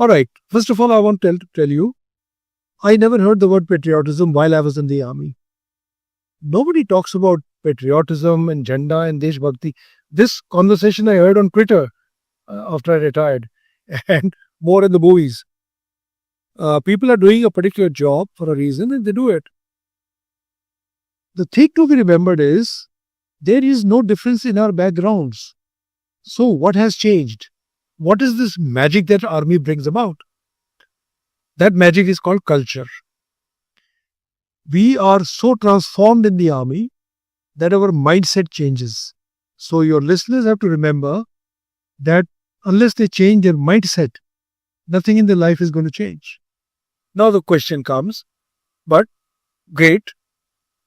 All right. First of all, I want to tell you, I never heard the word patriotism while I was in the army. Nobody talks about patriotism and Janda and Desh Bhakti. This conversation I heard on Twitter after I retired and more in the movies. People are doing a particular job for a reason and they do it. The thing to be remembered is there is no difference in our backgrounds. So what has changed? What is this magic that army brings about? That magic is called culture. We are so transformed in the army that our mindset changes. So your listeners have to remember that unless they change their mindset, nothing in their life is going to change. Now the question comes, but great,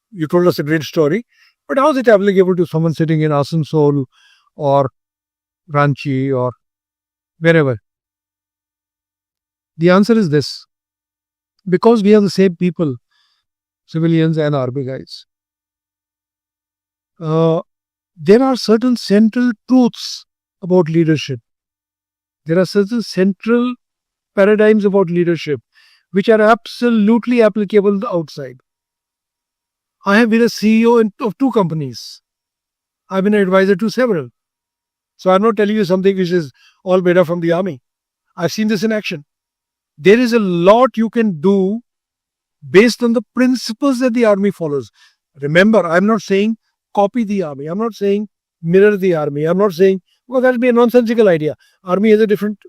you told us a great story, but how is it applicable to someone sitting in Asansol or Ranchi or wherever? The answer is this. Because we are the same people, civilians and army guys, there are certain central truths about leadership. There are certain central paradigms about leadership which are absolutely applicable outside. I have been a CEO of 2 companies. I've been an advisor to several. So I'm not telling you something which is all made up from the army. I've seen this in action. There is a lot you can do based on the principles that the army follows. Remember, I'm not saying copy the army. I'm not saying mirror the army. I'm not saying, well, that would be a nonsensical idea. Army has a different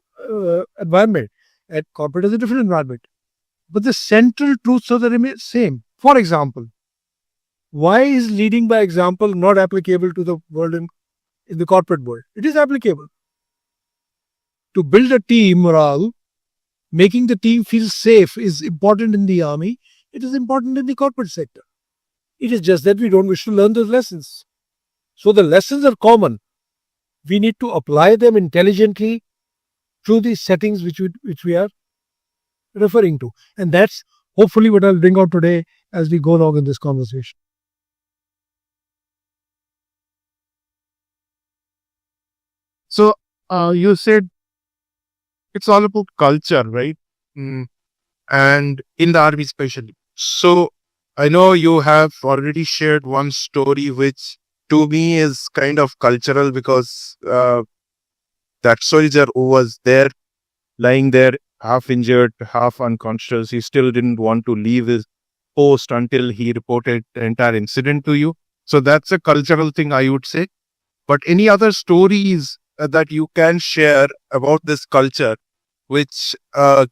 environment and corporate has a different environment. But the central truths are the same. For example, why is leading by example not applicable to the world in the corporate world? It is applicable. To build a team morale, making the team feel safe is important in the army. It is important in the corporate sector. It is just that we don't wish to learn those lessons. So the lessons are common. We need to apply them intelligently through the settings which we are referring to. And that's hopefully what I'll bring out today as we go along in this conversation. So you said it's all about culture, right? And in the army especially. So I know you have already shared one story which to me is kind of cultural because that soldier who was there, lying there, half injured, half unconscious, he still didn't want to leave his post until he reported the entire incident to you. So that's a cultural thing, I would say. But any other stories that you can share about this culture, which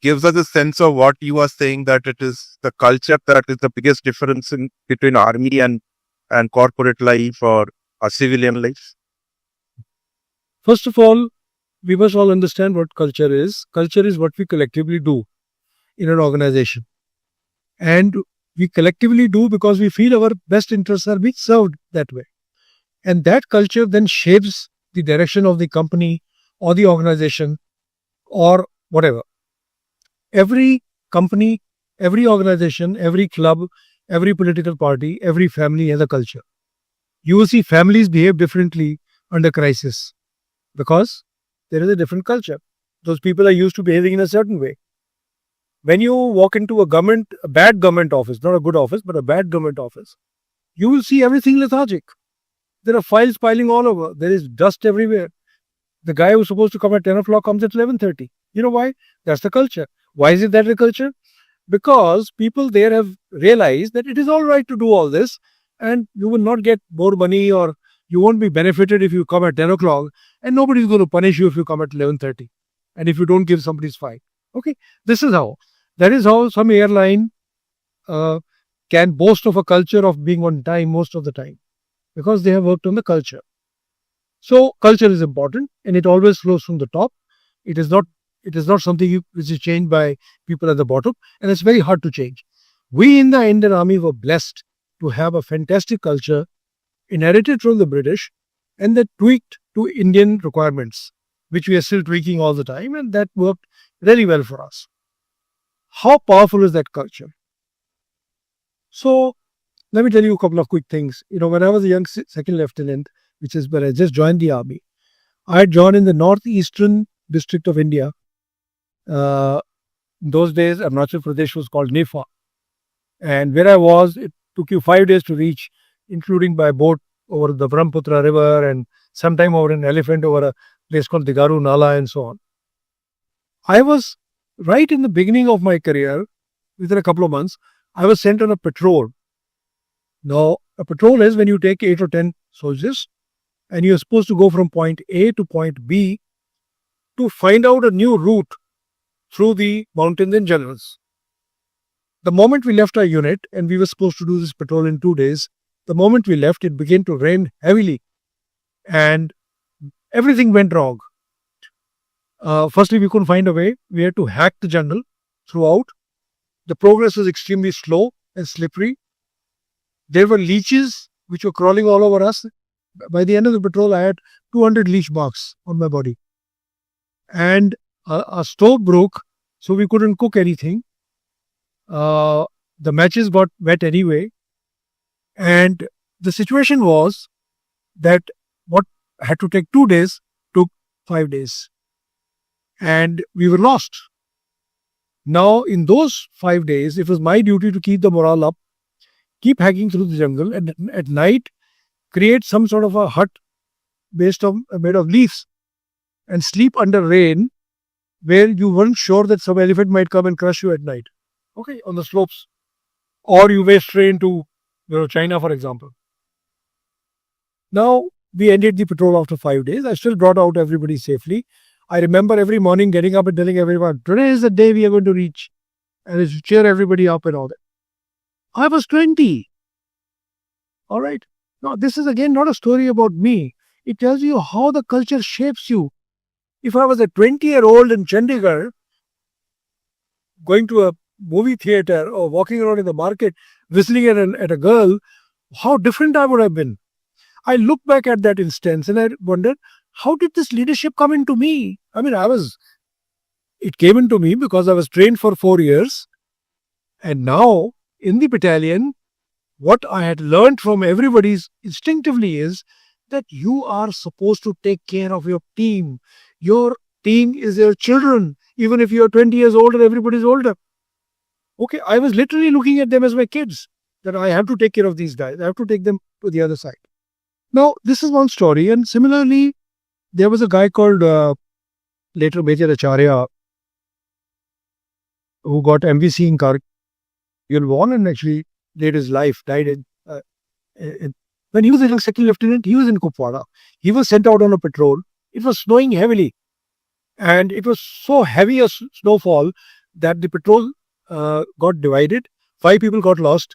gives us a sense of what you are saying, that it is the culture that is the biggest difference between army and corporate life or a civilian life? First of all, we must all understand what culture is. Culture is what we collectively do in an organization. And we collectively do because we feel our best interests are being served that way. And that culture then shapes the direction of the company or the organization or whatever. Every company, every organization, every club, every political party, every family has a culture. You will see families behave differently under crisis because there is a different culture. Those people are used to behaving in a certain way. When you walk into a bad government office, not a good office, but a bad government office, you will see everything lethargic. There are files piling all over. There is dust everywhere. The guy who's supposed to come at 10 o'clock comes at 11:30. You know why? That's the culture. Why is it that the culture? Because people there have realized that it is all right to do all this and you will not get more money or you won't be benefited if you come at 10 o'clock and nobody is going to punish you if you come at 11:30 and if you don't give somebody's fine. Okay, this is how. That is how some airline can boast of a culture of being on time most of the time because they have worked on the culture. So culture is important and it always flows from the top. It is not something which is changed by people at the bottom, and it's very hard to change. We in the Indian Army were blessed to have a fantastic culture inherited from the British and that tweaked to Indian requirements, which we are still tweaking all the time, and that worked very well for us. How powerful is that culture? So let me tell you a couple of quick things. When I was a young second lieutenant, which is when I just joined the army, I had joined in the northeastern district of India, Uh, in those days, Arunachal Pradesh was called Nefa. And where I was, it took you 5 days to reach, including by boat over the Brahmaputra River and sometime over an elephant over a place called Digaru Nala and so on. I was right in the beginning of my career, within a couple of months, I was sent on a patrol. Now, a patrol is when you take 8 or 10 soldiers and you're supposed to go from point A to point B to find out a new route through the mountains and jungles. The moment we left our unit, and we were supposed to do this patrol in 2 days, the moment we left, it began to rain heavily and everything went wrong. Firstly, we couldn't find a way. We had to hack the jungle throughout. The progress was extremely slow and slippery. There were leeches which were crawling all over us. By the end of the patrol, I had 200 leech marks on my body. And a stove broke, so we couldn't cook anything. The matches got wet anyway. And the situation was that what had to take 2 days took 5 days. And we were lost. Now, in those 5 days, it was my duty to keep the morale up, keep hacking through the jungle, and at night, create some sort of a hut made of leaves and sleep under rain where you weren't sure that some elephant might come and crush you at night. Okay, on the slopes. Or you may stray into China, for example. Now, we ended the patrol after 5 days. I still brought out everybody safely. I remember every morning getting up and telling everyone, today is the day we are going to reach. And it's to cheer everybody up and all that. I was 20. All right. Now, this is again not a story about me. It tells you how the culture shapes you. If I was a 20-year-old in Chandigarh, going to a movie theater or walking around in the market, whistling at a girl, how different I would have been. I look back at that instance and I wondered, how did this leadership come into me? I mean, it came into me because I was trained for 4 years. And now, in the battalion, what I had learned from everybody's instinctively is that you are supposed to take care of your team. Your team is your children, even if you are 20 years old and everybody's older. Okay, I was literally looking at them as my kids, that I have to take care of these guys. I have to take them to the other side. Now, this is one story. And similarly, there was a guy called later Major Acharya who got MVC in Kargil War and actually laid his life, died when he was a second lieutenant, he was in Kupwara. He was sent out on a patrol. It was snowing heavily. And it was so heavy a snowfall that the patrol got divided. 5 people got lost.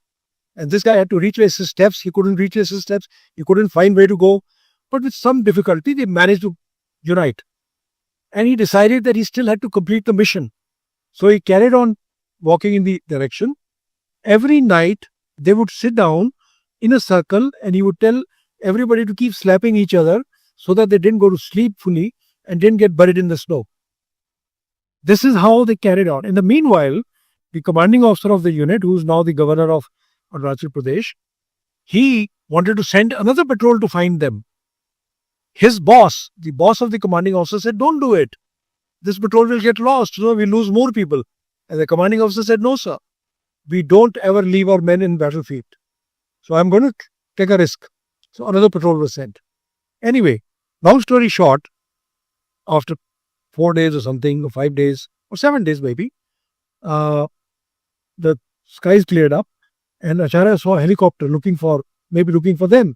And this guy had to retrace his steps. He couldn't retrace his steps. He couldn't find where to go. But with some difficulty, they managed to unite. And he decided that he still had to complete the mission. So he carried on walking in the direction. Every night, they would sit down in a circle and he would tell everybody to keep slapping each other so that they didn't go to sleep fully and didn't get buried in the snow. This is how they carried on. In the meanwhile, the commanding officer of the unit, who is now the governor of Arunachal Pradesh, he wanted to send another patrol to find them. His boss, the boss of the commanding officer, said, don't do it. This patrol will get lost, so we'll lose more people. And the commanding officer said, no, sir. We don't ever leave our men in battlefield. So I'm going to take a risk. So another patrol was sent. Anyway, long story short, after 4 days or something, or 5 days, or 7 days maybe, the skies cleared up and Acharya saw a helicopter looking for them.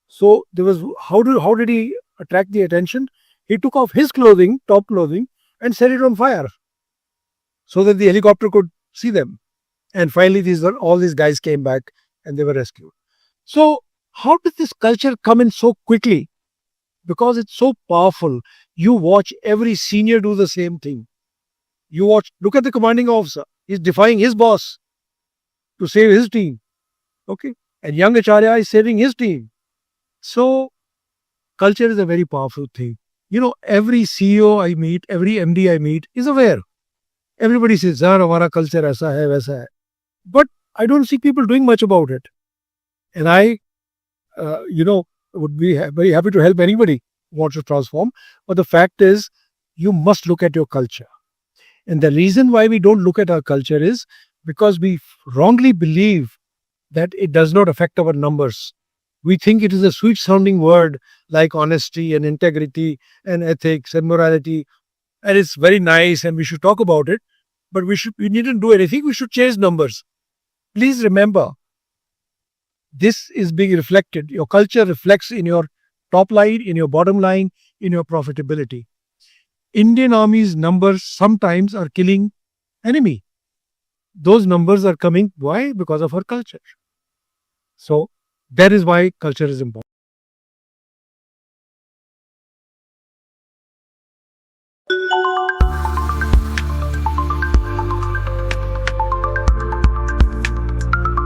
So there was, how did he attract the attention? He took off his clothing, top clothing, and set it on fire so that the helicopter could see them. And finally, all these guys came back and they were rescued. So how did this culture come in so quickly? Because it's so powerful. You watch every senior do the same thing. Look at the commanding officer. He's defying his boss to save his team. Okay. And young Acharya is saving his team. So culture is a very powerful thing. Every CEO I meet, every MD I meet is aware. Everybody says, our culture aisa hai, waisa hai. But I don't see people doing much about it. And I, would be very happy to help anybody who wants to transform. But the fact is, you must look at your culture. And the reason why we don't look at our culture is because we wrongly believe that it does not affect our numbers. We think it is a sweet sounding word like honesty and integrity and ethics and morality, and it's very nice and we should talk about it, but we needn't do anything. We should change numbers. Please remember, this is being reflected. Your culture reflects in your top line, in your bottom line, in your profitability. Indian Army's numbers sometimes are killing enemy. Those numbers are coming. Why? Because of our culture. So that is why culture is important.